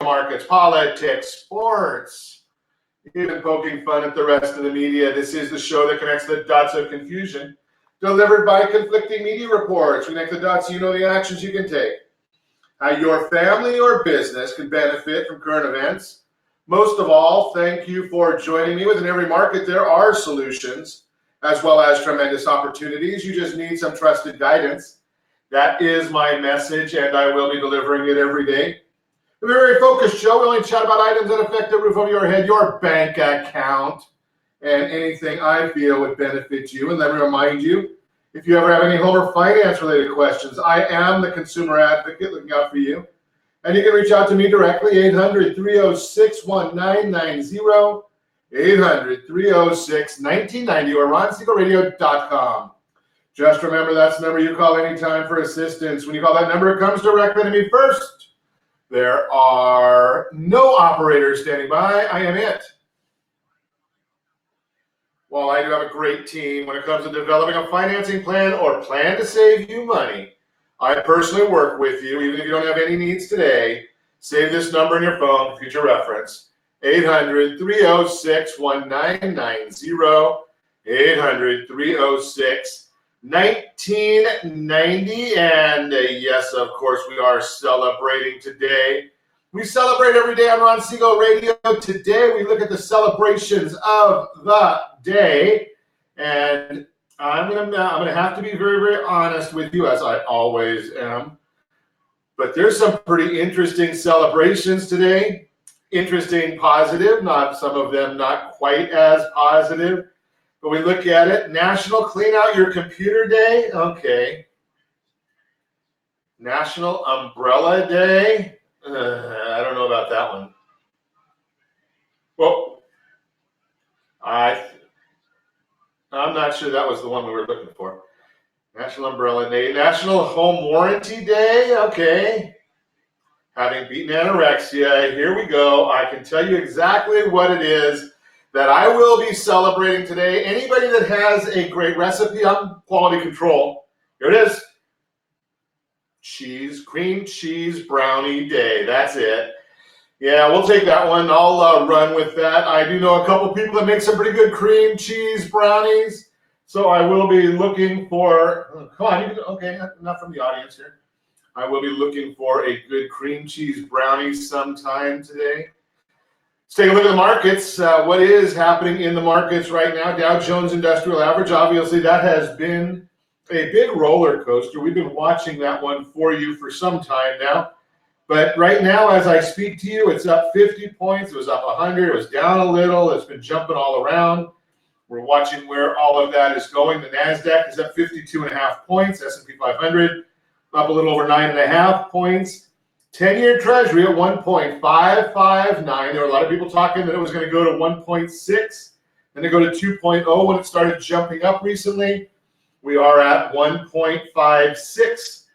markets, politics, sports, even poking fun at the rest of the media. This is the show that connects the dots of confusion, delivered by conflicting media reports. Connect the dots so you know the actions you can take. How your family or business can benefit from current events. Most of all, thank you for joining me. Within every market, there are solutions as well as tremendous opportunities. You just need some trusted guidance. That is my message, and I will be delivering it every day. We're a very focused show. We only chat about items that affect the roof over your head, your bank account, and anything I feel would benefit you. And let me remind you, if you ever have any home or finance-related questions, I am the consumer advocate looking out for you. And you can reach out to me directly, 800-306-1990, 800-306-1990, or RonSiegelRadio.com. Just remember that's the number you call anytime for assistance. When you call that number, it comes directly to me first. There are no operators standing by. I am it. While I do have a great team when it comes to developing a financing plan or plan to save you money, I personally work with you, even if you don't have any needs today. Save this number in your phone for future reference, 800-306-1990, 800-306-1990. And yes, of course, we are celebrating today. We celebrate every day on Ron Siegel Radio. Today, we look at the celebrations of the day. And I'm gonna have to be very, very honest with you, as I always am. But there's some pretty interesting celebrations today. Interesting, positive, not some of them not quite as positive. But we look at it. National Clean Out Your Computer Day. Okay. National Umbrella Day. I don't know about that one. Well, I'm not sure that was the one we were looking for. National Umbrella Day. National Home Warranty Day. Okay. Having beaten anorexia, here we go. I can tell you exactly what it is that I will be celebrating today. Anybody that has a great recipe on quality control, here it is. Cream cheese brownie day. That's it. Yeah, we'll take that one. I'll run with that. I do know a couple people that make some pretty good cream cheese brownies. So I will be looking for, come on, okay, not from the audience here. I will be looking for a good cream cheese brownie sometime today. Let's take a look at the markets. What is happening in the markets right now? Dow Jones Industrial Average, obviously that has been a big roller coaster. We've been watching that one for you for some time now. But right now, as I speak to you, it's up 50 points. It was up 100. It was down a little. It's been jumping all around. We're watching where all of that is going. The NASDAQ is up 52.5 points. S&P 500 up a little over 9.5 points. 10-year Treasury at 1.559. There were a lot of people talking that it was going to go to 1.6. Then it go to 2.0 when it started jumping up recently. We are at 1.56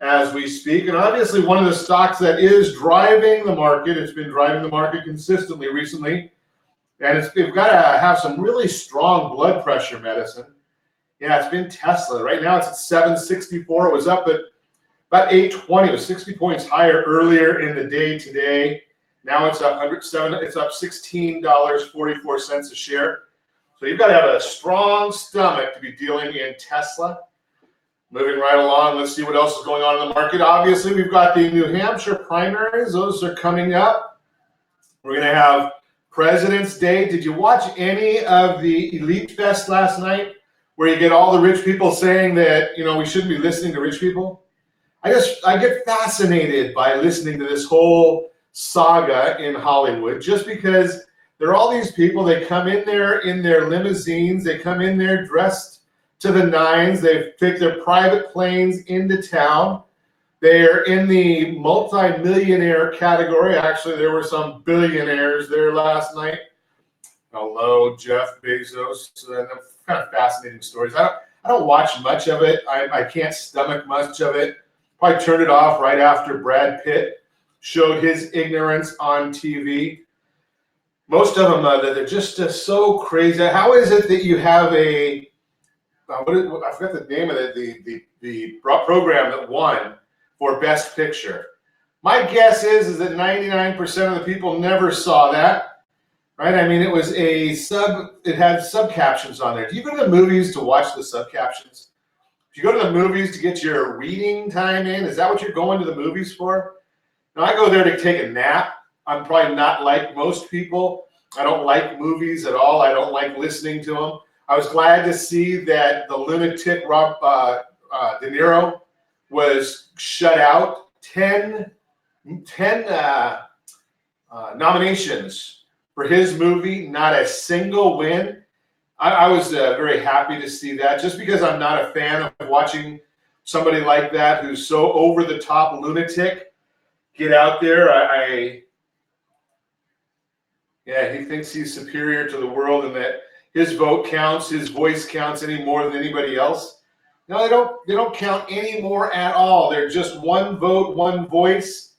as we speak. And obviously one of the stocks that is driving the market, it's been driving the market consistently recently, and we've got to have some really strong blood pressure medicine. Yeah, it's been Tesla. Right now it's at 764. It was up at about 820. It was 60 points higher earlier in the day today. Now it's up $16.44 a share. So you've got to have a strong stomach to be dealing in Tesla. Moving right along, let's see what else is going on in the market. Obviously, we've got the New Hampshire primaries. Those are coming up. We're going to have President's Day. Did you watch any of the Elite Fest last night where you get all the rich people saying that, we shouldn't be listening to rich people? I get fascinated by listening to this whole saga in Hollywood just because there are all these people. They come in there in their limousines. They come in there dressed to the nines. They take their private planes into town. They're in the multi-millionaire category. Actually, there were some billionaires there last night. Hello, Jeff Bezos. Kind of fascinating stories. I don't watch much of it. I can't stomach much of it. Probably turned it off right after Brad Pitt showed his ignorance on TV. Most of them, they're just so crazy. How is it that you have I forgot the name of it, the program that won for Best Picture? My guess is that 99% of the people never saw that, right? I mean, it was it had subcaptions on there. Do you go to the movies to watch the subcaptions? Do you go to the movies to get your reading time in? Is that what you're going to the movies for? No, I go there to take a nap. I'm probably not like most people. I don't like movies at all. I don't like listening to them. I was glad to see that the lunatic Rob De Niro was shut out. 10 nominations for his movie, not a single win. I was very happy to see that, just because I'm not a fan of watching somebody like that who's so over the top lunatic get out there. Yeah, he thinks he's superior to the world and that his vote counts, his voice counts any more than anybody else. No, they don't count any more at all. They're just one vote, one voice.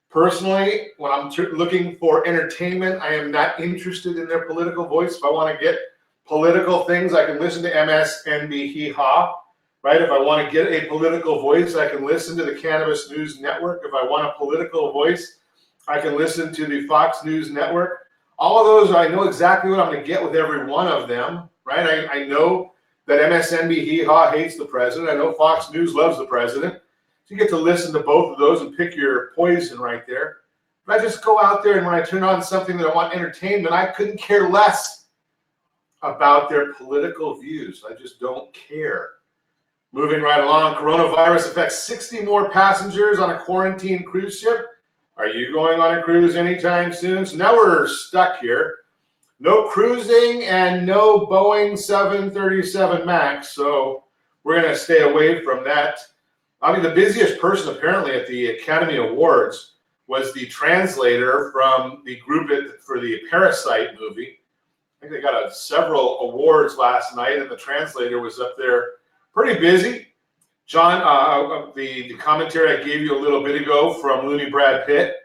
Personally, when I'm looking for entertainment, I am not interested in their political voice. If I want to get political things, I can listen to MSNBC Hee-Haw, right? If I want to get a political voice, I can listen to the Cannabis News Network. If I want a political voice, I can listen to the Fox News Network. All of those, I know exactly what I'm going to get with every one of them, right? I know that MSNBC Hee-Haw hates the president. I know Fox News loves the president. So you get to listen to both of those and pick your poison right there. But I just go out there, and when I turn on something that I want entertainment, I couldn't care less about their political views. I just don't care. Moving right along, coronavirus affects 60 more passengers on a quarantine cruise ship. Are you going on a cruise anytime soon? So now we're stuck here. No cruising and no Boeing 737 MAX. So we're going to stay away from that. I mean, the busiest person apparently at the Academy Awards was the translator from the group for the Parasite movie. I think they got several awards last night, and the translator was up there pretty busy. John, the commentary I gave you a little bit ago from Looney Brad Pitt,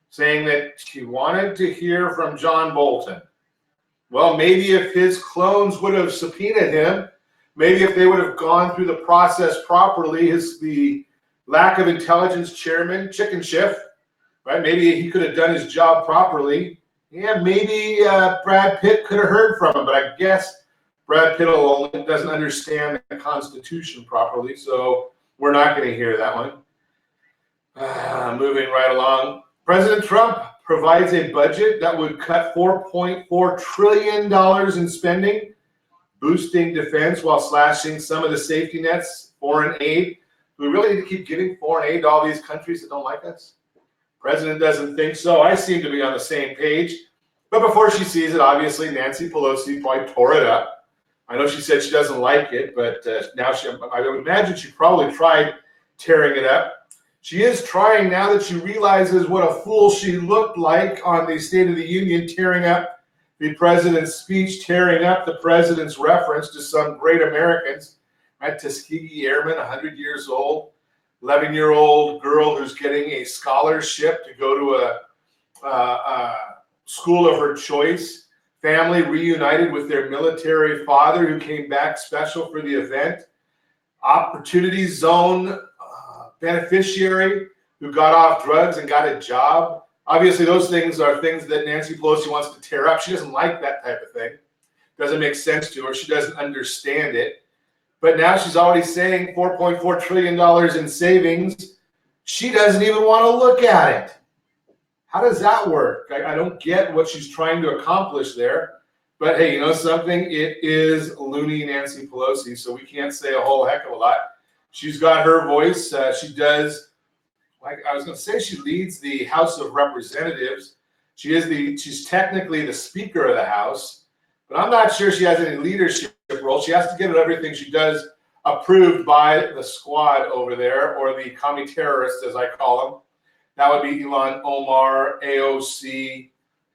saying that he wanted to hear from John Bolton. Well, maybe if his clones would have subpoenaed him, maybe if they would have gone through the process properly, the lack of intelligence chairman, chicken shift, right? Maybe he could have done his job properly. Yeah, maybe Brad Pitt could have heard from him, but I guess Brad Pitt doesn't understand the Constitution properly, so we're not going to hear that one. Moving right along. President Trump provides a budget that would cut $4.4 trillion in spending, boosting defense while slashing some of the safety nets, foreign aid. Do we really need to keep giving foreign aid to all these countries that don't like us? President doesn't think so. I seem to be on the same page. But before she sees it, obviously, Nancy Pelosi probably tore it up. I know she said she doesn't like it, but now I would imagine she probably tried tearing it up. She is trying, now that she realizes what a fool she looked like on the State of the Union, tearing up the president's speech, tearing up the president's reference to some great Americans, right? Tuskegee Airmen, 100 years old, 11-year-old girl who's getting a scholarship to go to a school of her choice, family reunited with their military father who came back special for the event, Opportunity Zone beneficiary who got off drugs and got a job. Obviously, those things are things that Nancy Pelosi wants to tear up. She doesn't like that type of thing. Doesn't make sense to her. She doesn't understand it. But now she's already saying $4.4 trillion in savings. She doesn't even want to look at it. How does that work? I don't get what she's trying to accomplish there. But hey, you know something? It is loony Nancy Pelosi, so we can't say a whole heck of a lot. She's got her voice. She does, like I was going to say, she leads the House of Representatives. She's technically the Speaker of the House, but I'm not sure she has any leadership role. She has to get everything she does approved by the squad over there, or the commie terrorists, as I call them. That would be Ilhan Omar, AOC,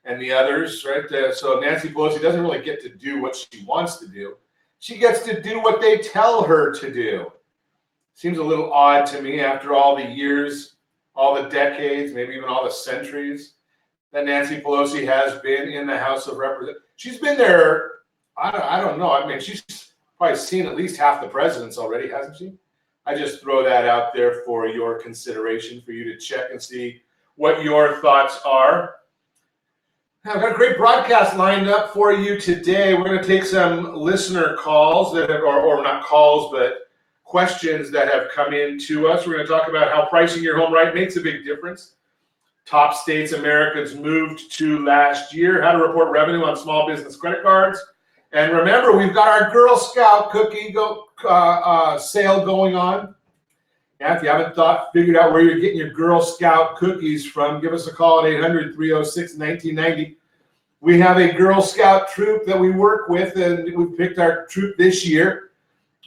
and the others, right? So Nancy Pelosi doesn't really get to do what she wants to do. She gets to do what they tell her to do. Seems a little odd to me after all the years, all the decades, maybe even all the centuries that Nancy Pelosi has been in the House of Representatives. She's been there, I don't know. I mean, she's probably seen at least half the presidents already, hasn't she? I just throw that out there for your consideration, for you to check and see what your thoughts are. I've got a great broadcast lined up for you today. We're going to take some listener calls that have, or not calls, but questions that have come in to us. We're going to talk about how pricing your home right makes a big difference. Top states Americans moved to last year, how to report revenue on small business credit cards. And remember, we've got our Girl Scout cookie sale going on. Now, if you haven't figured out where you're getting your Girl Scout cookies from, give us a call at 800-306-1990. We have a Girl Scout troop that we work with, and we picked our troop this year.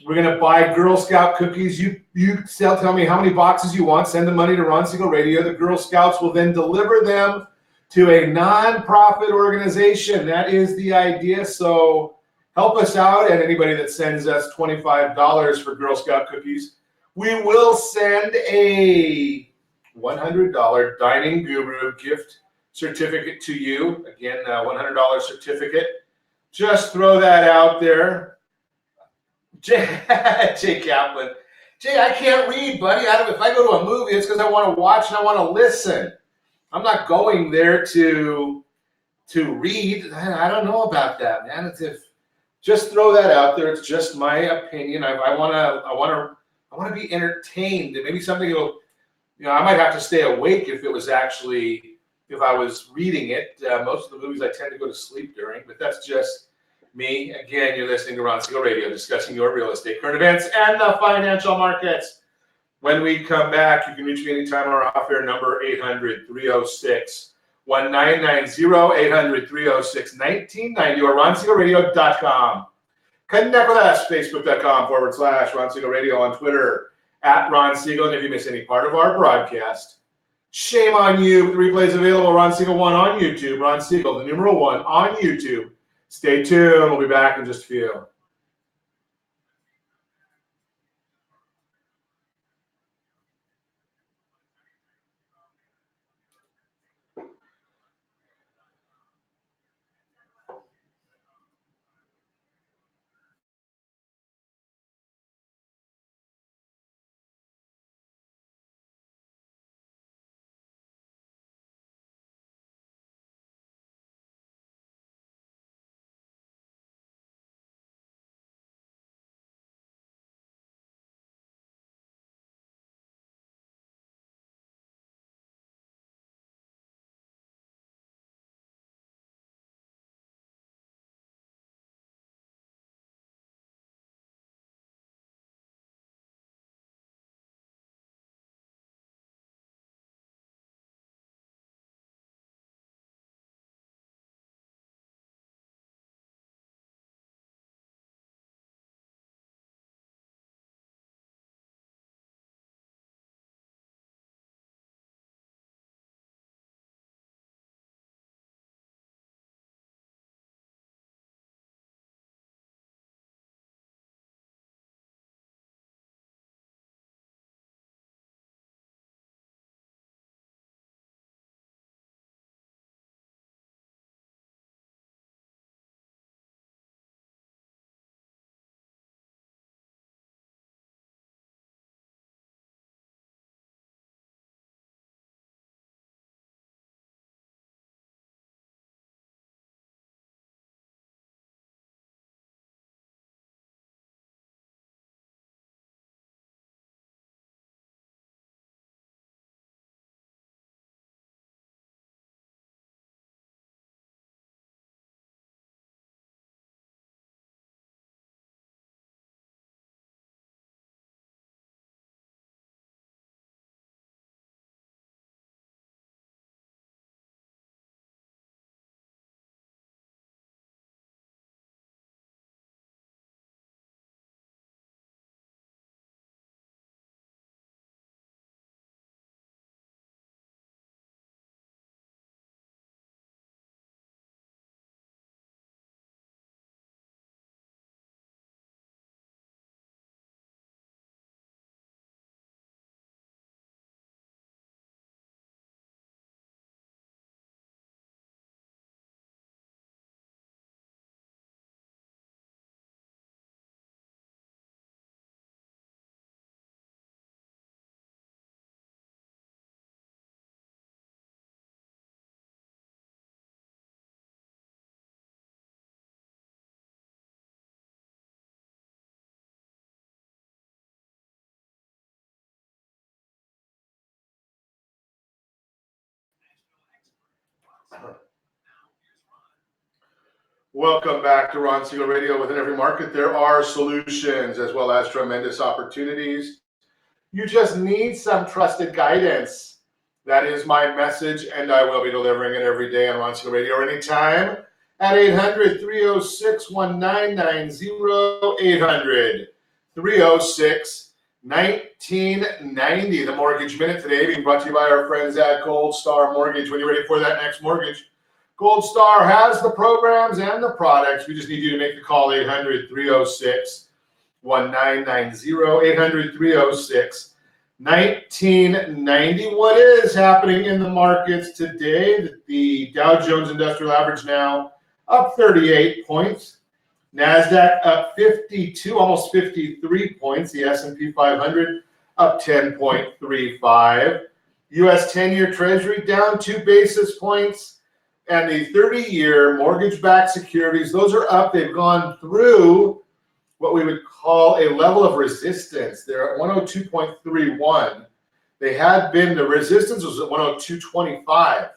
We're going to buy Girl Scout cookies. You tell me how many boxes you want. Send the money to Ron Siegel Radio. The Girl Scouts will then deliver them to a nonprofit organization. That is the idea. So help us out, and anybody that sends us $25 for Girl Scout cookies, we will send a $100 Dining Guru gift certificate to you. Again, $100 certificate. Just throw that out there. Jay Kaplan. Jay, I can't read, buddy. If I go to a movie, it's because I want to watch and I want to listen. I'm not going there to read. I don't know about that, man. Just throw that out there. It's just my opinion. I want to be entertained, and maybe something will. I might have to stay awake if I was reading it. Most of the movies I tend to go to sleep during, but that's just me. Again, you're listening to Ron Siegel Radio, discussing your real estate, current events, and the financial markets. When we come back, you can reach me anytime on our off-air number, 800-306-1990, 800-306-1990, or RonSiegelRadio.com. Connect with us, Facebook.com/Ron Siegel Radio, on Twitter, @Ron Siegel. And if you miss any part of our broadcast, shame on you. The replay is available, Ron Siegel 1 on YouTube, Ron Siegel, the numeral 1 on YouTube. Stay tuned. We'll be back in just a few. Welcome back to Ron Siegel Radio. Within every market, there are solutions as well as tremendous opportunities. You just need some trusted guidance. That is my message, and I will be delivering it every day on Ron Siegel Radio or anytime at 800-306-1990, 800-306-1990. The Mortgage Minute today being brought to you by our friends at Gold Star Mortgage. When you're ready for that next mortgage, Gold Star has the programs and the products. We just need you to make the call, 800-306-1990, 800-306-1990. What is happening in the markets today? The Dow Jones Industrial Average now up 38 points. NASDAQ up 52, almost 53 points. The S&P 500 up 10.35. U.S. 10-year Treasury down 2 basis points. And the 30-year mortgage-backed securities, those are up. They've gone through what we would call a level of resistance. They're at 102.31. They had been, the resistance was at 102.25.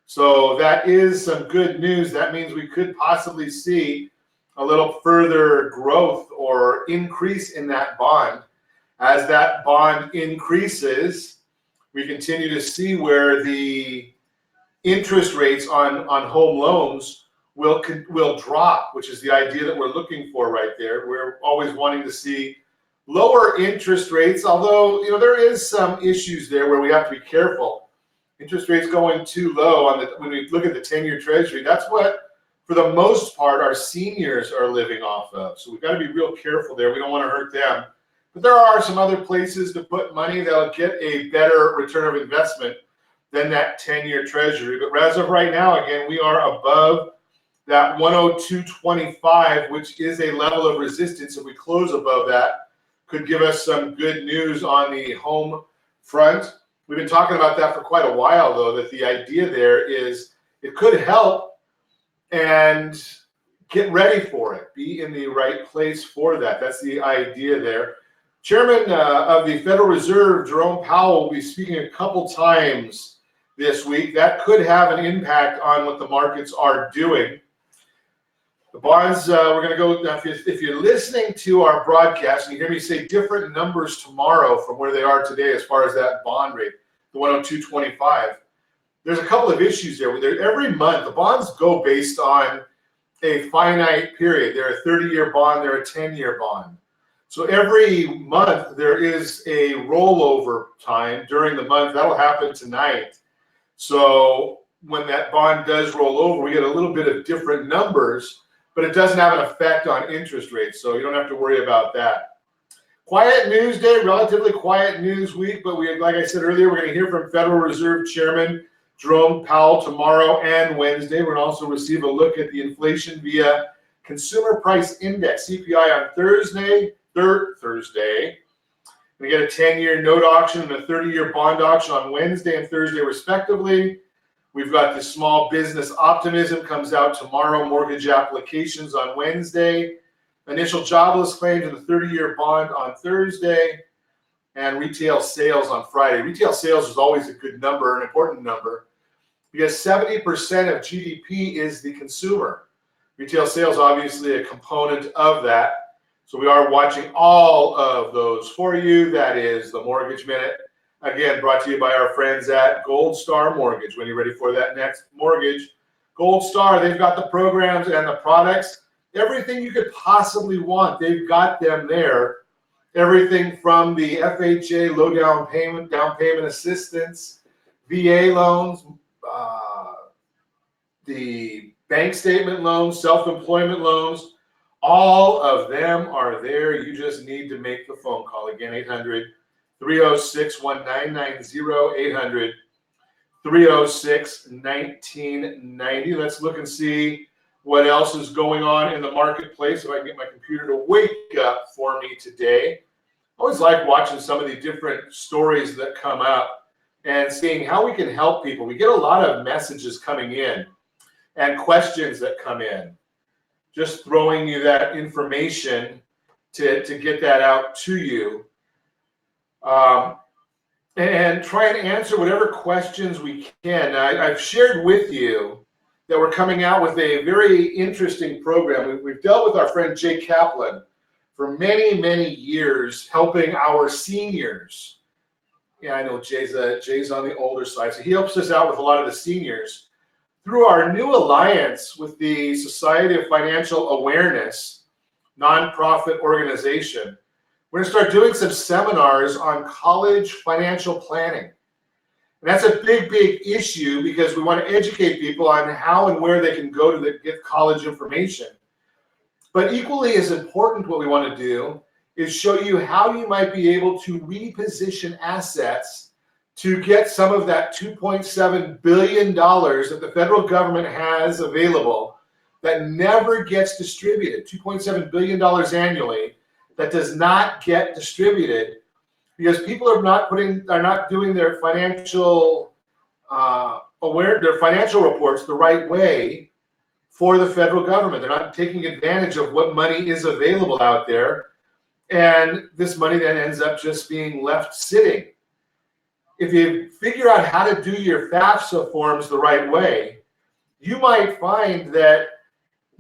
So that is some good news. That means we could possibly see a little further growth or increase in that bond. As that bond increases, we continue to see where the interest rates on home loans will drop, which is the idea that we're looking for right there. We're always wanting to see lower interest rates, although there is some issues there where we have to be careful. Interest rates going too low when we look at the 10-year Treasury, that's what, for the most part, our seniors are living off of. So we've got to be real careful there. We don't want to hurt them. But there are some other places to put money that'll get a better return of investment than that 10-year Treasury. But as of right now, again, we are above that 102.25, which is a level of resistance. If we close above that, could give us some good news on the home front. We've been talking about that for quite a while, though, that the idea there is it could help, and get ready for it. Be in the right place for that. That's the idea there. Chairman of the Federal Reserve, Jerome Powell, will be speaking a couple times this week. That could have an impact on what the markets are doing. The bonds, we're going to go, if you're listening to our broadcast and you hear me say different numbers tomorrow from where they are today as far as that bond rate, the 102.25, there's a couple of issues there. Every month, the bonds go based on a finite period. They're a 30-year bond, they're a 10-year bond. So every month there is a rollover time during the month. That'll happen tonight. So when that bond does roll over, we get a little bit of different numbers, but it doesn't have an effect on interest rates. So you don't have to worry about that. Quiet news day, relatively quiet news week, but like I said earlier, we're going to hear from Federal Reserve Chairman Jerome Powell tomorrow and Wednesday. We're going to also receive a look at the inflation via Consumer Price Index, CPI, on Thursday. We get a 10-year note auction and a 30-year bond auction on Wednesday and Thursday, respectively. We've got the small business optimism comes out tomorrow, mortgage applications on Wednesday, initial jobless claims and the 30-year bond on Thursday, and retail sales on Friday. Retail sales is always a good number, an important number, because 70% of GDP is the consumer. Retail sales, obviously, a component of that. So we are watching all of those for you. That is the Mortgage Minute. Again, brought to you by our friends at Gold Star Mortgage. When you're ready for that next mortgage, Gold Star, they've got the programs and the products. Everything you could possibly want, they've got them there. Everything from the FHA low down payment assistance, VA loans, the bank statement loans, self-employment loans. All of them are there. You just need to make the phone call. Again, 800-306-1990, 800-306-1990. Let's look and see what else is going on in the marketplace. If I can get my computer to wake up for me today. I always like watching some of the different stories that come up and seeing how we can help people. We get a lot of messages coming in and questions that come in. Just throwing you that information to get that out to you. and try and answer whatever questions we can. I've shared with you that we're coming out with a very interesting program. We've dealt with our friend Jay Kaplan for many, many years, helping our seniors. Yeah, I know Jay's on the older side, so he helps us out with a lot of the seniors through our new alliance with the Society of Financial Awareness nonprofit organization. We're going to start doing some seminars on college financial planning. And that's a big, big issue because we want to educate people on how and where they can go to get college information. But equally as important, what we want to do is show you how you might be able to reposition assets to get some of that $2.7 billion that the federal government has available that never gets distributed, $2.7 billion annually, that does not get distributed because people are not doing their financial their financial reports the right way for the federal government. They're not taking advantage of what money is available out there, and this money then ends up just being left sitting. If you figure out how to do your FAFSA forms the right way, you might find that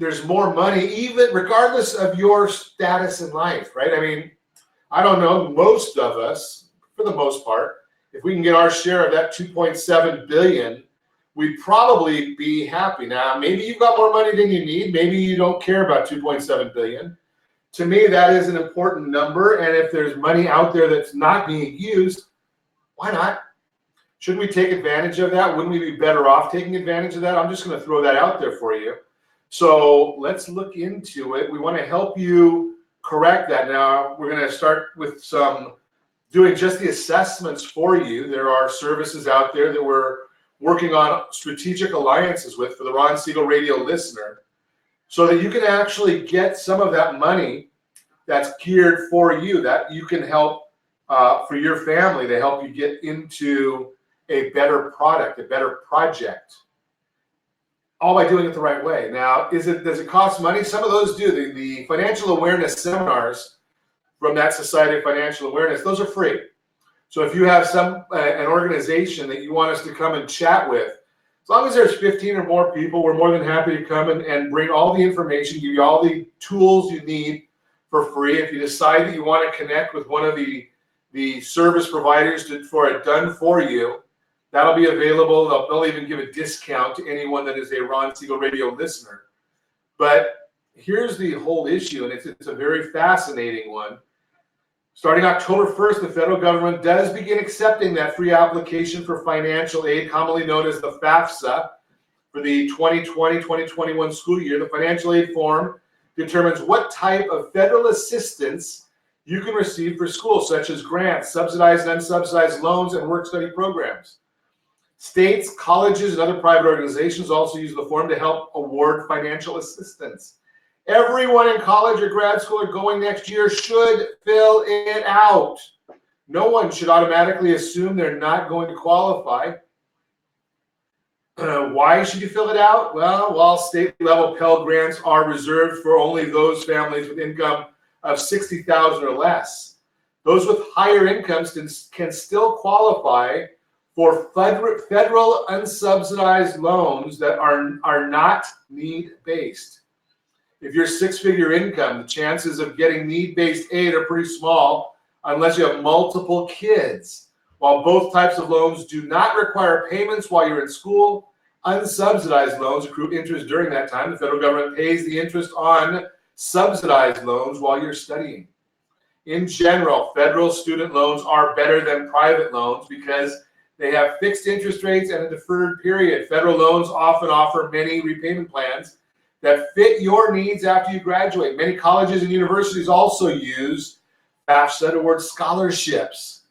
there's more money, even regardless of your status in life, right? I mean, I don't know, most of us, for the most part, if we can get our share of that $2.7 billion, we'd probably be happy. Now, maybe you've got more money than you need. Maybe you don't care about $2.7 billion. To me, that is an important number. And if there's money out there that's not being used, why not? Shouldn't we take advantage of that? Wouldn't we be better off taking advantage of that? I'm just going to throw that out there for you. So let's look into it. We want to help you correct that. Now, we're going to start with doing just the assessments for you. There are services out there that we're working on strategic alliances with for the Ron Siegel radio listener so that you can actually get some of that money that's geared for you, that you can help for your family to help you get into a better product, a better project, all by doing it the right way. Now, does it cost money? Some of those do. The financial awareness seminars from that Society of Financial Awareness, those are free. So if you have an organization that you want us to come and chat with, as long as there's 15 or more people, we're more than happy to come and bring all the information, give you all the tools you need for free. If you decide that you want to connect with one of the service providers for it done for you, that'll be available. They'll even give a discount to anyone that is a Ron Siegel radio listener. But here's the whole issue, and it's a very fascinating one. Starting October 1st, the federal government does begin accepting that free application for financial aid, commonly known as the FAFSA, for the 2020-2021 school year. The financial aid form determines what type of federal assistance you can receive for school, such as grants, subsidized and unsubsidized loans, and work-study programs. States, colleges, and other private organizations also use the form to help award financial assistance. Everyone in college or grad school or going next year should fill it out. No one should automatically assume they're not going to qualify. Why should you fill it out? Well, while state-level Pell Grants are reserved for only those families with income of $60,000 or less, those with higher incomes can still qualify for federal unsubsidized loans that are not need-based. If you're six-figure income, the chances of getting need-based aid are pretty small unless you have multiple kids. While both types of loans do not require payments while you're in school, unsubsidized loans accrue interest during that time. The federal government pays the interest on subsidized loans while you're studying. In general, federal student loans are better than private loans because they have fixed interest rates and a deferred period. Federal loans often offer many repayment plans that fit your needs after you graduate. Many colleges and universities also use FAFSA to award scholarships,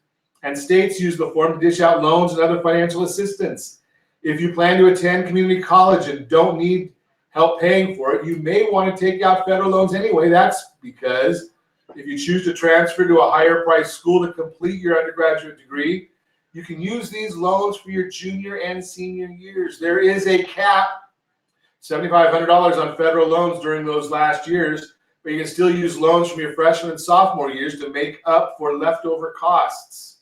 and states use the form to dish out loans and other financial assistance. If you plan to attend community college and don't need help paying for it, you may want to take out federal loans anyway. That's because if you choose to transfer to a higher price school to complete your undergraduate degree, you can use these loans for your junior and senior years. There is a cap, $7,500 on federal loans during those last years, but you can still use loans from your freshman and sophomore years to make up for leftover costs.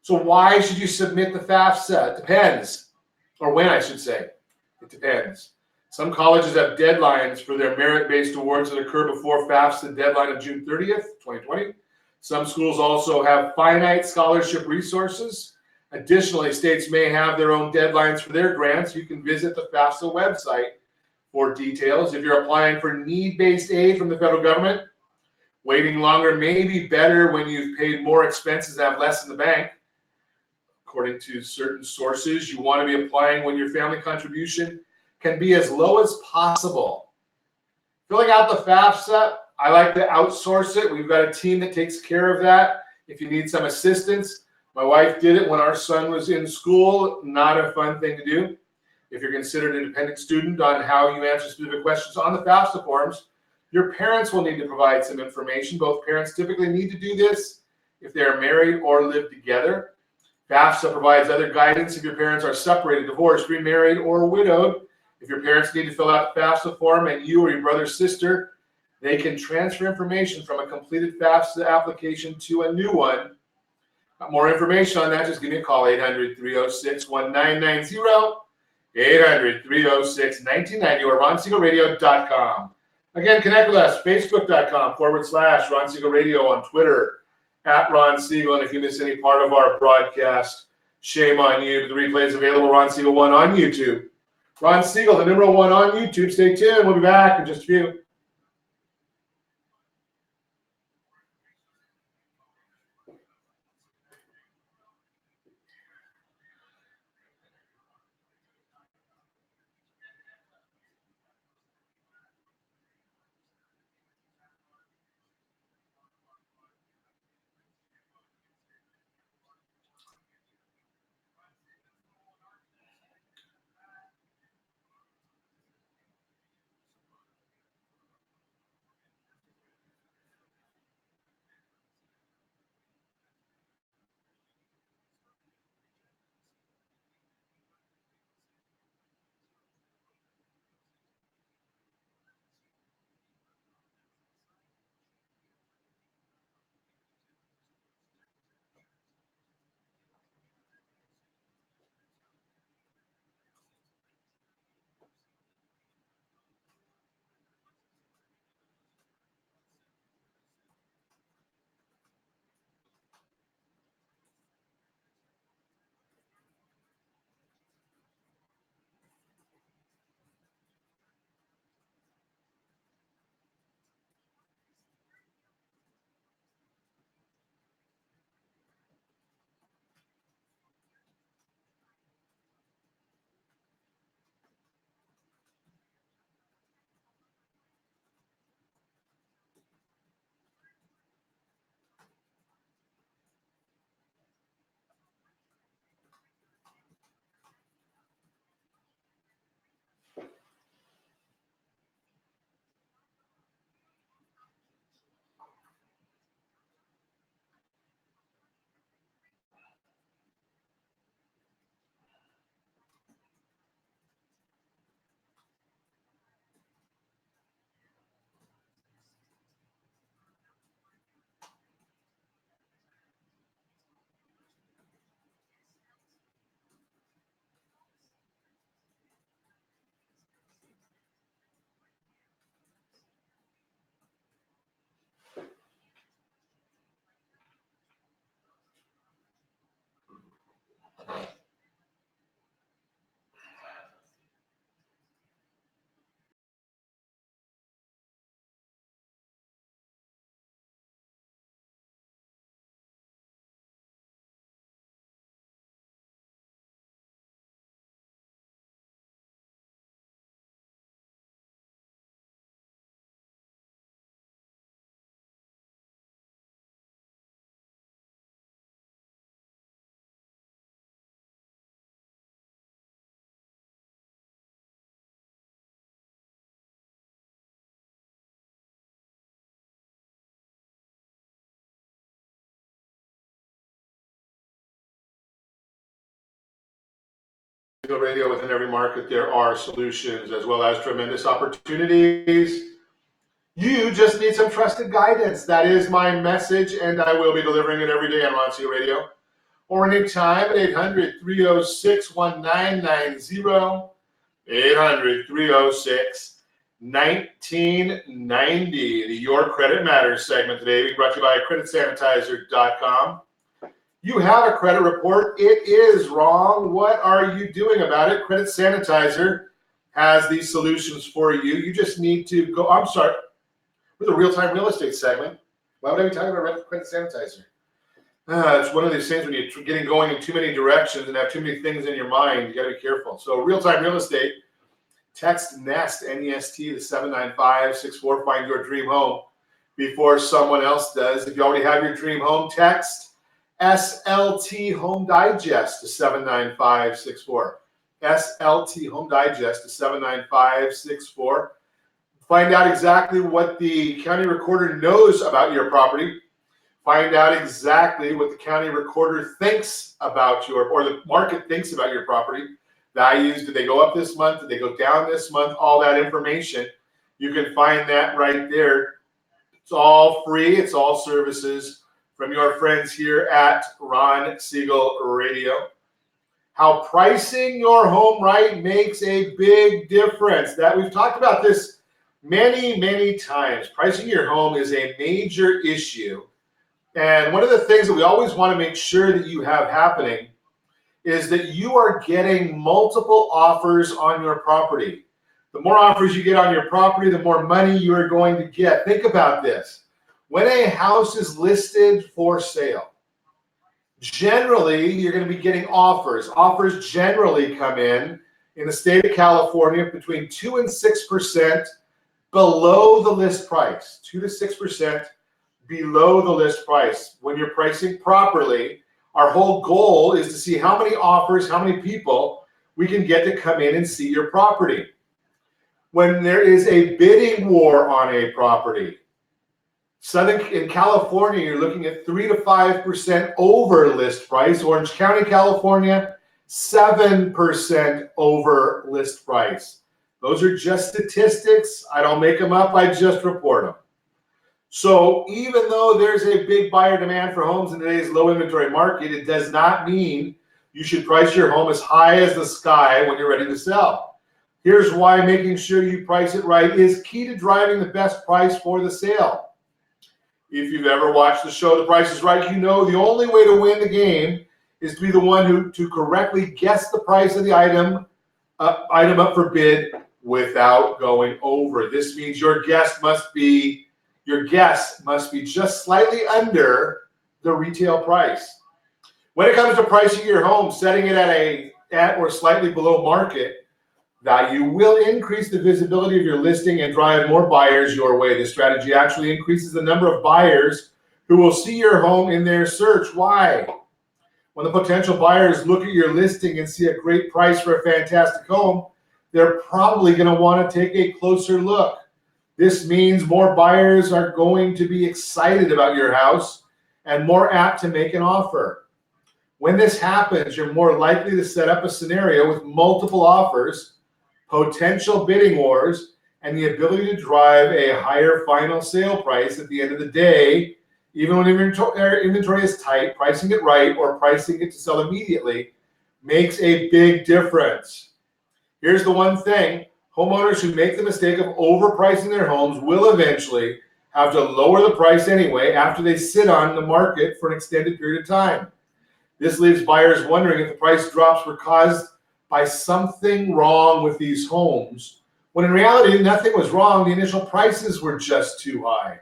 So why should you submit the FAFSA? It depends. Or when, I should say. It depends. Some colleges have deadlines for their merit-based awards that occur before FAFSA deadline of June 30th, 2020. Some schools also have finite scholarship resources. Additionally, states may have their own deadlines for their grants. You can visit the FAFSA website for details. If you're applying for need-based aid from the federal government, waiting longer may be better when you've paid more expenses and have less in the bank. According to certain sources, you want to be applying when your family contribution can be as low as possible. Filling out the FAFSA, I like to outsource it. We've got a team that takes care of that. If you need some assistance, my wife did it when our son was in school. Not a fun thing to do. If you're considered an independent student on how you answer specific questions on the FAFSA forms, your parents will need to provide some information. Both parents typically need to do this if they are married or live together. FAFSA provides other guidance if your parents are separated, divorced, remarried, or widowed. If your parents need to fill out the FAFSA form and you or your brother or sister, they can transfer information from a completed FAFSA application to a new one. Got more information on that, just give me a call, 800-306-1990, 800-306-1990, or RonSiegelRadio.com. Again, connect with us, Facebook.com/Ron Siegel Radio, on Twitter, @Ron Siegel. And if you miss any part of our broadcast, shame on you. The replay is available, Ron Siegel 1 on YouTube. Ron Siegel, the number 1 on YouTube. Stay tuned. We'll be back in just a few. Radio, within every market, there are solutions as well as tremendous opportunities. You just need some trusted guidance. That is my message, and I will be delivering it every day on Ron Siegel Radio. or anytime at 800-306-1990, 800-306-1990. The Your Credit Matters segment today being brought to you by creditsanitizer.com. You have a credit report. It is wrong. What are you doing about it? Credit Sanitizer has these solutions for you. You just need to go. I'm sorry. We're the real-time real estate segment. Why would I be talking about Credit Sanitizer? It's one of these things when you're getting going in too many directions and have too many things in your mind, you got to be careful. So real-time real estate, text NEST, N-E-S-T, to 79564, find your dream home before someone else does. If you already have your dream home, text SLT Home Digest to 79564. SLT Home Digest to 79564. Find out exactly what the county recorder knows about your property. Find out exactly what the county recorder thinks about or the market thinks about your property. Values, did they go up this month? Did they go down this month? All that information. You can find that right there. It's all free. It's all services from your friends here at Ron Siegel Radio. How pricing your home right makes a big difference. That we've talked about this many, many times. Pricing your home is a major issue. And one of the things that we always want to make sure that you have happening is that you are getting multiple offers on your property. The more offers you get on your property, the more money you are going to get. Think about this. When a house is listed for sale, generally you're going to be getting offers. Offers generally come in the state of California between 2 and 6% below the list price. 2 to 6% below the list price. When you're pricing properly, our whole goal is to see how many offers, how many people we can get to come in and see your property. When there is a bidding war on a property, in California, you're looking at 3 to 5% over list price. Orange County, California, 7% over list price. Those are just statistics. I don't make them up. I just report them. So even though there's a big buyer demand for homes in today's low inventory market, it does not mean you should price your home as high as the sky when you're ready to sell. Here's why making sure you price it right is key to driving the best price for the sale. If you've ever watched the show The Price is Right, you know the only way to win the game is to be the one to correctly guess the price of the item up for bid without going over. This means your guess must be just slightly under the retail price. When it comes to pricing your home, setting it at or slightly below market value will increase the visibility of your listing and drive more buyers your way. This strategy actually increases the number of buyers who will see your home in their search. Why? When the potential buyers look at your listing and see a great price for a fantastic home, they're probably going to want to take a closer look. This means more buyers are going to be excited about your house and more apt to make an offer. When this happens, you're more likely to set up a scenario with multiple offers, potential bidding wars, and the ability to drive a higher final sale price at the end of the day. Even when inventory is tight, pricing it right or pricing it to sell immediately makes a big difference. Here's the one thing. Homeowners who make the mistake of overpricing their homes will eventually have to lower the price anyway after they sit on the market for an extended period of time. This leaves buyers wondering if the price drops were caused by something wrong with these homes, when in reality, nothing was wrong. The initial prices were just too high.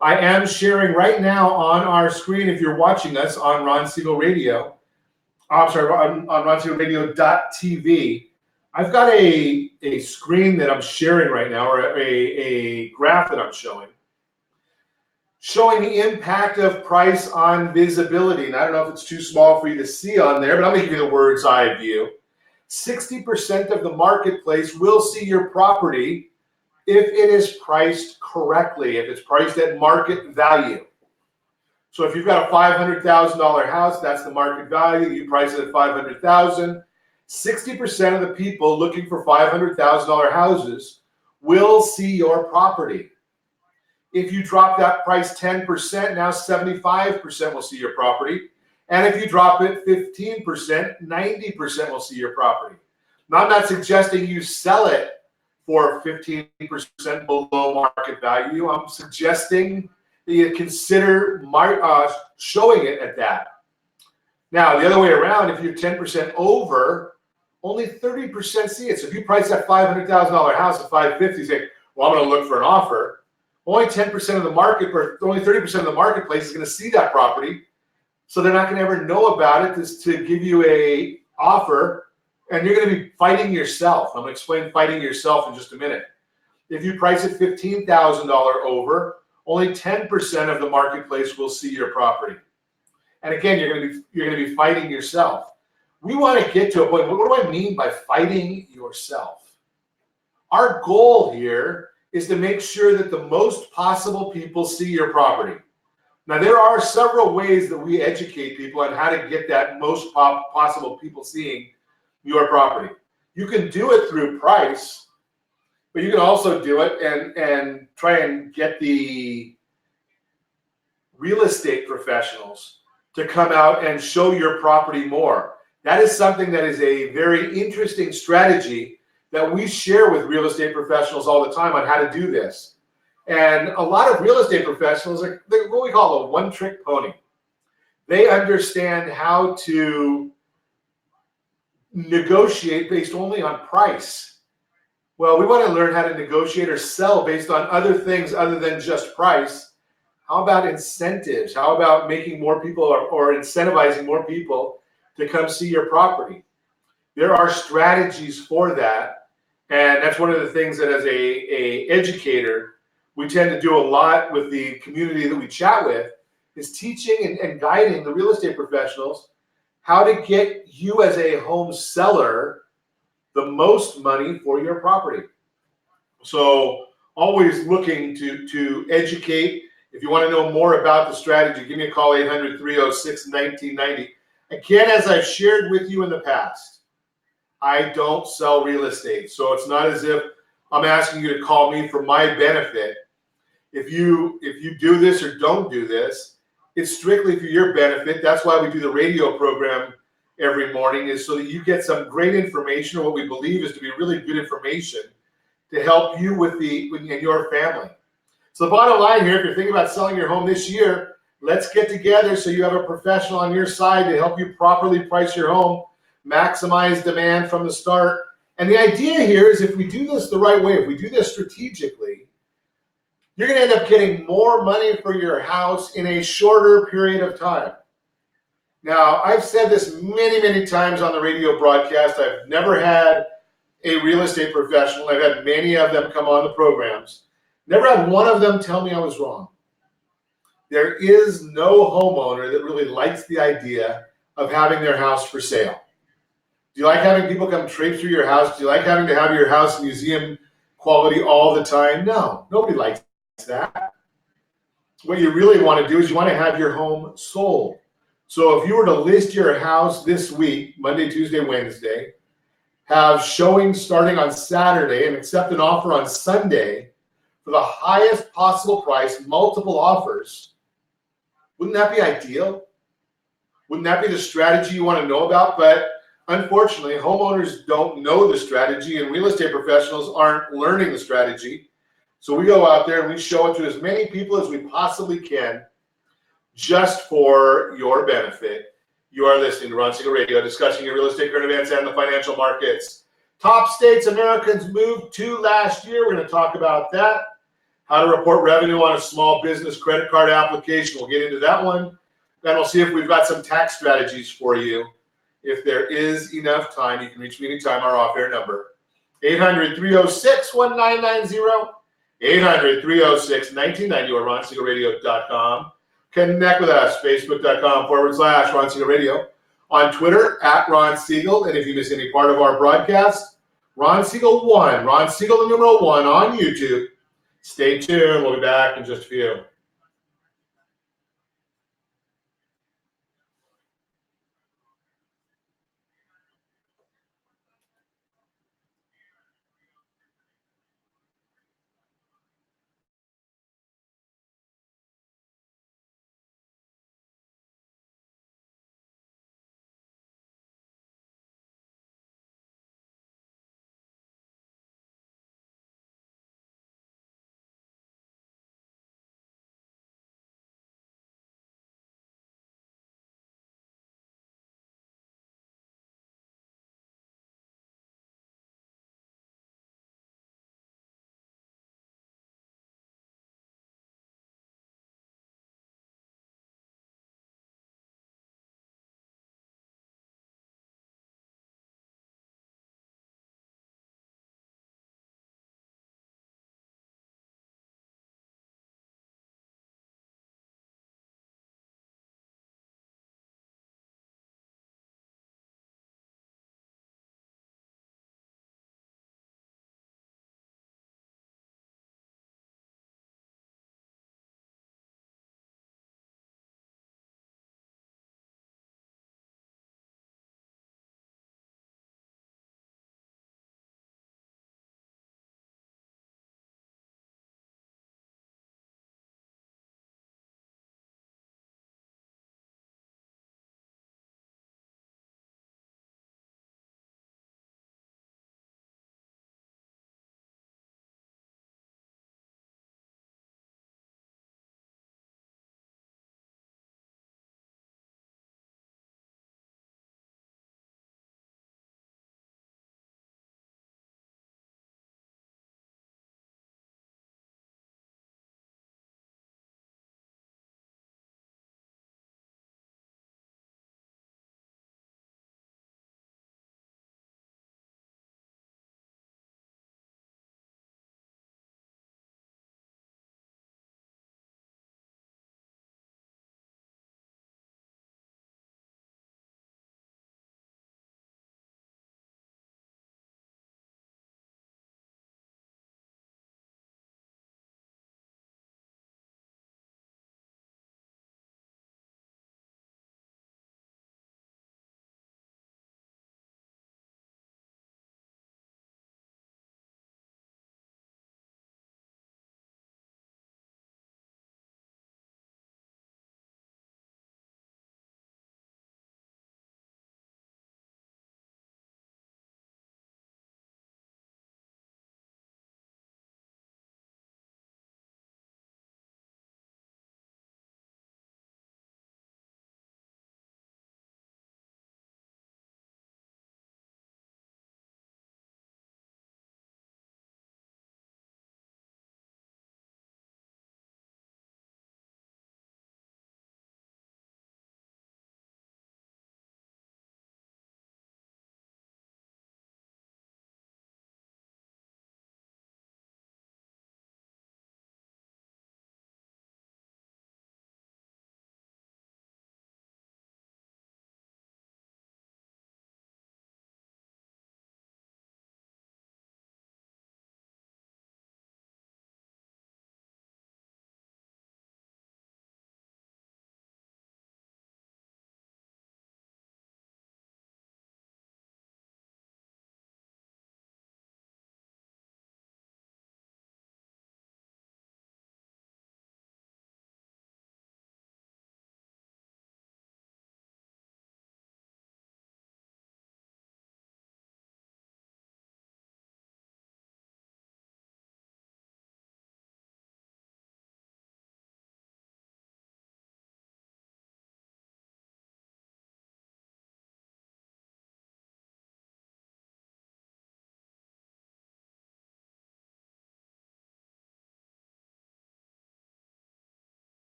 I am sharing right now on our screen, if you're watching us on Ron Siegel Radio, on RonSiegelRadio.tv, I've got a screen that I'm sharing right now, or a graph that I'm showing the impact of price on visibility. And I don't know if it's too small for you to see on there, but I'm going to give you the bird's eye view. 60% of the marketplace will see your property if it is priced correctly, if it's priced at market value. So if you've got a $500,000 house, that's the market value. You price it at $500,000. 60% of the people looking for $500,000 houses will see your property. If you drop that price 10%, now 75% will see your property. And if you drop it 15%, 90% will see your property. Now, I'm not suggesting you sell it for 15% below market value. I'm suggesting that you consider showing it at that. Now, the other way around, if you're 10% over, only 30% see it. So if you price that $500,000 house at $550,000, you say, well, I'm going to look for an offer. Only 10% of the market, or only 30% of the marketplace is going to see that property. So they're not going to ever know about it to give you a offer, and you're going to be fighting yourself. I'm going to explain fighting yourself in just a minute. If you price it $15,000 over, only 10% of the marketplace will see your property. And again, you're going to be fighting yourself. We want to get to a point. What do I mean by fighting yourself? Our goal here is to make sure that the most possible people see your property. Now, there are several ways that we educate people on how to get that most possible people seeing your property. You can do it through price, but you can also do it and try and get the real estate professionals to come out and show your property more. That is something that is a very interesting strategy that we share with real estate professionals all the time on how to do this. And a lot of real estate professionals are what we call a one-trick pony. They understand how to negotiate based only on price. Well, we want to learn how to negotiate or sell based on other things other than just price. How about incentives? How about making more people or incentivizing more people to come see your property? There are strategies for that. And that's one of the things that as a educator, we tend to do a lot with the community that we chat with, is teaching and guiding the real estate professionals how to get you as a home seller the most money for your property. So always looking to educate. If you want to know more about the strategy, give me a call, 800-306-1990. Again, as I've shared with you in the past, I don't sell real estate. So it's not as if I'm asking you to call me for my benefit. If you do this or don't do this, it's strictly for your benefit. That's why we do the radio program every morning, is so that you get some great information, or what we believe is to be really good information to help you with and your family. So the bottom line here, if you're thinking about selling your home this year, let's get together so you have a professional on your side to help you properly price your home, maximize demand from the start. And the idea here is, if we do this the right way, if we do this strategically, you're going to end up getting more money for your house in a shorter period of time. Now, I've said this many, many times on the radio broadcast. I've never had a real estate professional. I've had many of them come on the programs. Never had one of them tell me I was wrong. There is no homeowner that really likes the idea of having their house for sale. Do you like having people come traipse through your house? Do you like having to have your house museum quality all the time? No, nobody likes that. What you really want to do is you want to have your home sold. So if you were to list your house this week, Monday, Tuesday, Wednesday, have showings starting on Saturday and accept an offer on Sunday for the highest possible price, multiple offers, wouldn't that be ideal? Wouldn't that be the strategy you want to know about? But unfortunately, homeowners don't know the strategy, and real estate professionals aren't learning the strategy. So we go out there and we show it to as many people as we possibly can, just for your benefit. You are listening to Ron Siegel Radio, discussing your real estate, current events, and the financial markets. Top states Americans moved to last year. We're going to talk about that. How to report revenue on a small business credit card application. We'll get into that one. Then we'll see if we've got some tax strategies for you. If there is enough time, you can reach me anytime. Our off-air number, 800-306-1990, 800-306-1990, or RonSiegelRadio.com. Connect with us, Facebook.com/Ron Siegel Radio. On Twitter, @Ron Siegel. And if you miss any part of our broadcast, Ron Siegel 1, Ron Siegel the numeral 1 on YouTube. Stay tuned. We'll be back in just a few.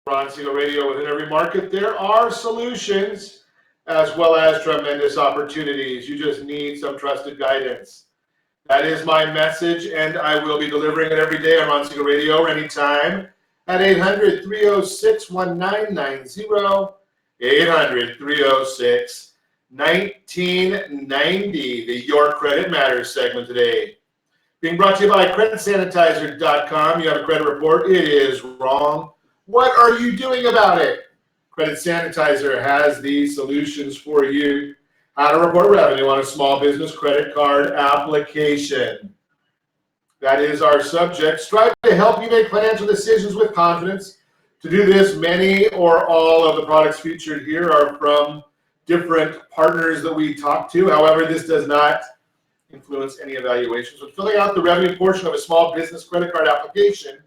Ron Siegel Radio. Within every market, there are solutions as well as tremendous opportunities. You just need some trusted guidance. That is my message, and I will be delivering it every day on Ron Siegel Radio or anytime at 800-306-1990, 800-306-1990, the Your Credit Matters segment today. Being brought to you by CreditSanitizer.com. You have a credit report. It is wrong. What are you doing about it? Credit Sanitizer has the solutions for you. How to report revenue on a small business credit card application. That is our subject. Strive to help you make financial decisions with confidence. To do this, many or all of the products featured here are from different partners that we talk to. However, this does not influence any evaluations. When filling out the revenue portion of a small business credit card application,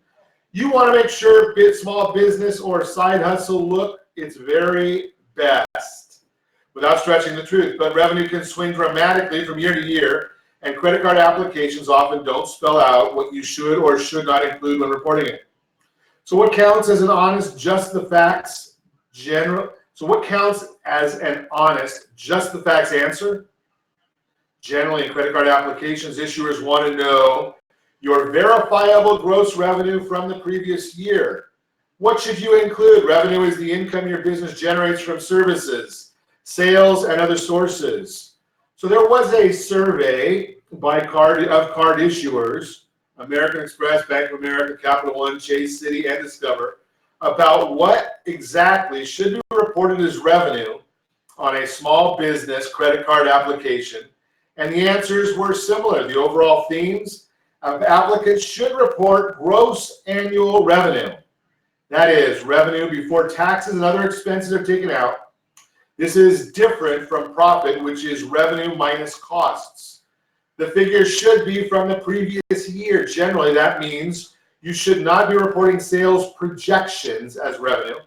you want to make sure small business or side hustle look its very best without stretching the truth. But revenue can swing dramatically from year to year, and credit card applications often don't spell out what you should or should not include when reporting it. So what counts as an honest, just the facts answer? Generally, in credit card applications, issuers want to know your verifiable gross revenue from the previous year. What should you include? Revenue is the income your business generates from services, sales, and other sources. So there was a survey by card issuers, American Express, Bank of America, Capital One, Chase City, and Discover, about what exactly should be reported as revenue on a small business credit card application. And the answers were similar. The overall themes of applicants should report gross annual revenue. That is, revenue before taxes and other expenses are taken out. This is different from profit, which is revenue minus costs. The figures should be from the previous year. Generally, that means you should not be reporting sales projections as revenue,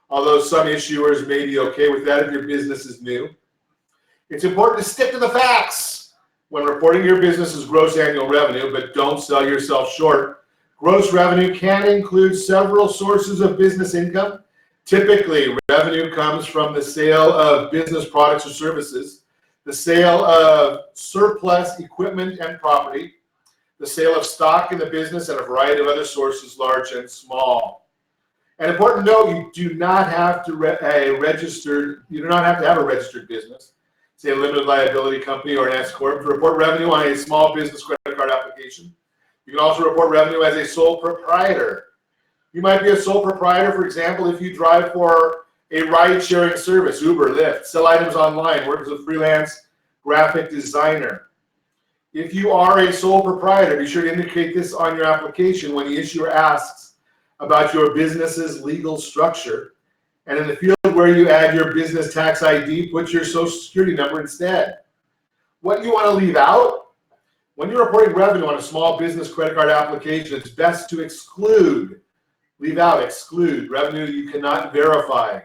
although some issuers may be okay with that if your business is new. It's important to stick to the facts when reporting your business's gross annual revenue, but don't sell yourself short. Gross revenue can include several sources of business income. Typically, revenue comes from the sale of business products or services, the sale of surplus equipment and property, the sale of stock in the business, and a variety of other sources, large and small. An important note: you do not have to have a registered business, say a limited liability company or an S corp, to report revenue on a small business credit card application. You can also report revenue as a sole proprietor. You might be a sole proprietor, for example, if you drive for a ride-sharing service, Uber, Lyft, sell items online, work as a freelance graphic designer. If you are a sole proprietor, be sure to indicate this on your application when the issuer asks about your business's legal structure. And in the field where you add your business tax ID, put your social security number instead. What you want to leave out? When you're reporting revenue on a small business credit card application, it's best to exclude revenue you cannot verify.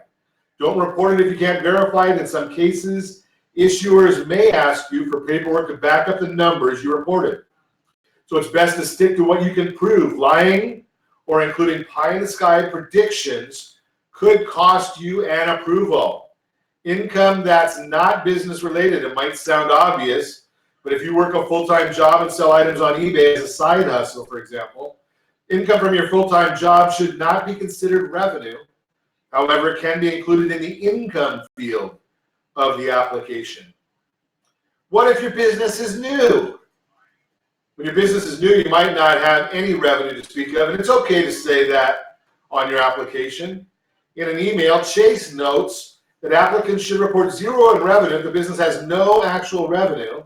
Don't report it if you can't verify it. In some cases, issuers may ask you for paperwork to back up the numbers you reported. So it's best to stick to what you can prove. Lying or including pie-in-the-sky predictions could cost you an approval. Income that's not business related, it might sound obvious, but if you work a full-time job and sell items on eBay as a side hustle, for example, income from your full-time job should not be considered revenue. However, it can be included in the income field of the application. What if your business is new? When your business is new, you might not have any revenue to speak of, and it's okay to say that on your application. In an email, Chase notes that applicants should report zero in revenue if the business has no actual revenue.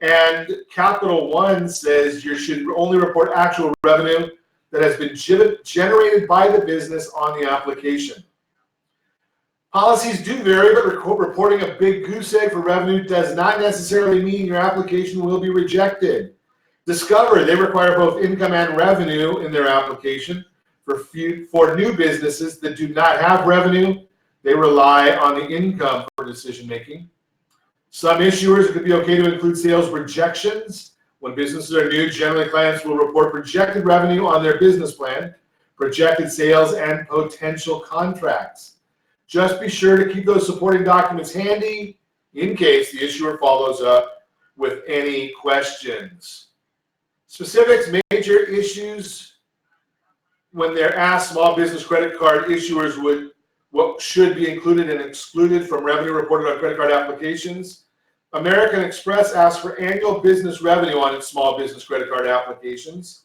And Capital One says you should only report actual revenue that has been generated by the business on the application. Policies do vary, but reporting a big goose egg for revenue does not necessarily mean your application will be rejected. Discover, they require both income and revenue in their application. For new businesses that do not have revenue, they rely on the income for decision making. Some issuers, it could be okay to include sales projections. When businesses are new, generally clients will report projected revenue on their business plan. projected sales, and potential contracts. Just be sure to keep those supporting documents handy in case the issuer follows up with any questions. Specifics, major issues when they're asked small business credit card issuers what should be included and excluded from revenue reported on credit card applications. American Express asks for annual business revenue on its small business credit card applications.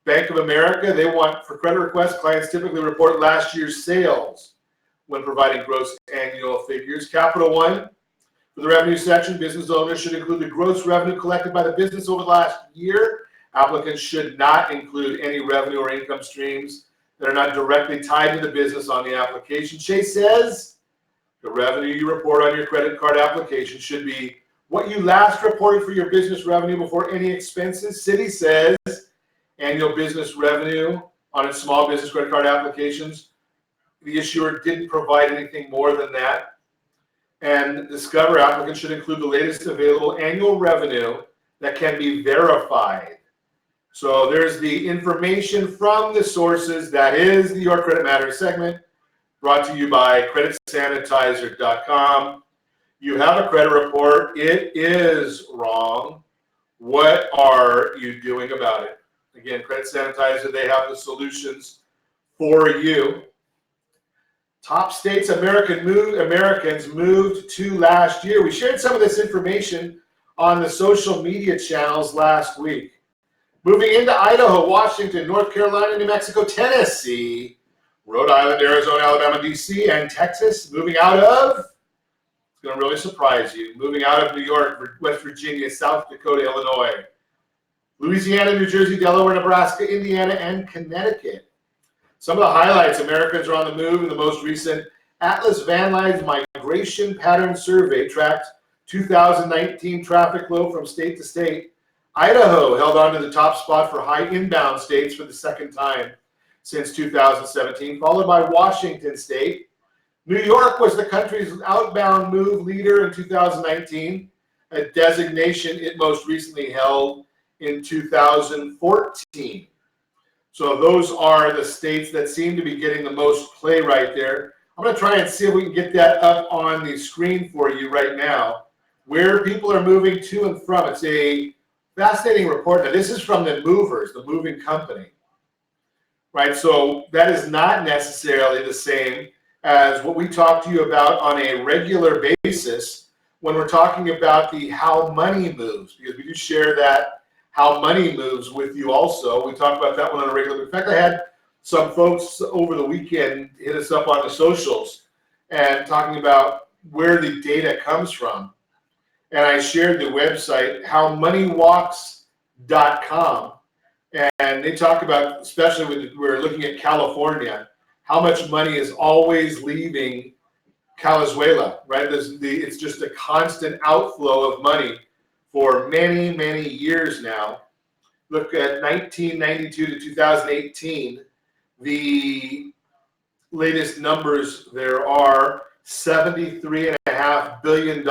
Bank of America, they want for credit requests, clients typically report last year's sales when providing gross annual figures. Capital One, for the revenue section, business owners should include the gross revenue collected by the business over the last year. Applicants should not include any revenue or income streams that are not directly tied to the business on the application. Chase says the revenue you report on your credit card application should be what you last reported for your business revenue before any expenses. Citi says annual business revenue on its small business credit card applications. The issuer didn't provide anything more than that. And Discover, applicants should include the latest available annual revenue that can be verified. So there's the information from the sources. That is the Your Credit Matters segment, brought to you by creditsanitizer.com. You have a credit report. It is wrong. What are you doing about it? Again, Credit Sanitizer, they have the solutions for you. Top states Americans moved to last year. We shared some of this information on the social media channels last week. Moving into Idaho, Washington, North Carolina, New Mexico, Tennessee, Rhode Island, Arizona, Alabama, DC, and Texas. Moving out of, it's going to really surprise you, moving out of New York, West Virginia, South Dakota, Illinois, Louisiana, New Jersey, Delaware, Nebraska, Indiana, and Connecticut. Some of the highlights: Americans are on the move in the most recent Atlas Van Line's Migration Pattern Survey tracked 2019 traffic flow from state to state. Idaho held on to the top spot for high inbound states for the second time since 2017, followed by Washington State. New York was the country's outbound move leader in 2019, a designation it most recently held in 2014. So those are the states that seem to be getting the most play right there. I'm going to try and see if we can get that up on the screen for you right now, where people are moving to and from. It's a fascinating report. Now, this is from the movers, the moving company, right? So that is not necessarily the same as what we talk to you about on a regular basis when we're talking about the how money moves, because we do share that how money moves with you also. We talk about that one on a regular. In fact, I had some folks over the weekend hit us up on the socials and talking about where the data comes from. And I shared the website, howmoneywalks.com. And they talk about, especially when we're looking at California, how much money is always leaving Calizuela, right? It's just a constant outflow of money for many, many years now. Look at 1992 to 2018, the latest numbers there are $73.5 billion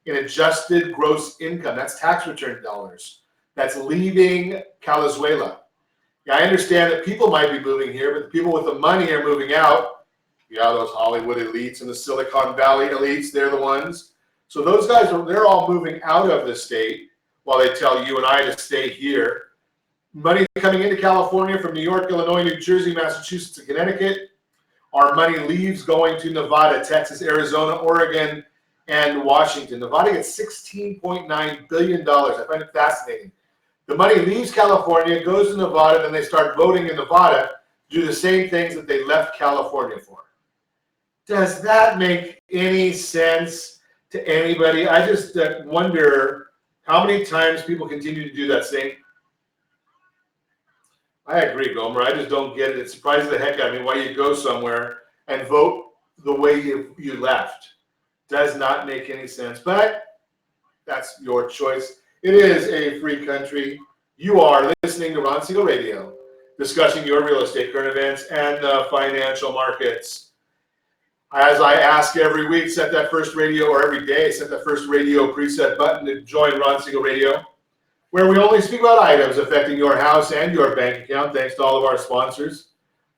in adjusted gross income. That's tax return dollars. That's leaving Calizuela. Yeah, I understand that people might be moving here, but the people with the money are moving out. Yeah, those Hollywood elites and the Silicon Valley elites, they're the ones. So those guys, they're all moving out of the state while they tell you and I to stay here. Money coming into California from New York, Illinois, New Jersey, Massachusetts, and Connecticut. Our money leaves going to Nevada, Texas, Arizona, Oregon, and Washington. Nevada gets $16.9 billion. I find it fascinating. The money leaves California, goes to Nevada, then they start voting in Nevada to do the same things that they left California for. Does that make any sense to anybody? I just wonder how many times people continue to do that same. I agree, Gomer. I just don't get it. It surprises the heck out of me why you go somewhere and vote the way you left. Does not make any sense, but that's your choice. It is a free country. You are listening to Ron Siegel Radio, discussing your real estate, current events, and the financial markets. As I ask every week, set that first radio, or every day, set that first radio preset button to join Ron Siegel Radio, where we only speak about items affecting your house and your bank account, thanks to all of our sponsors.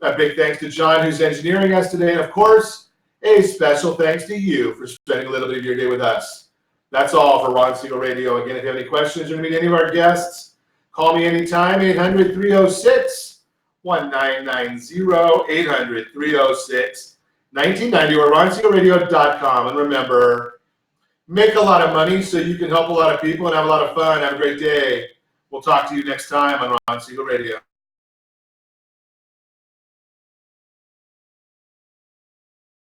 A big thanks to John, who's engineering us today. And of course, a special thanks to you for spending a little bit of your day with us. That's all for Ron Siegel Radio. Again, if you have any questions or to meet any of our guests, call me anytime, 800-306-1990, 800-306-1990, or ronsiegelradio.com. And remember, make a lot of money so you can help a lot of people and have a lot of fun. Have a great day. We'll talk to you next time on Ron Siegel Radio.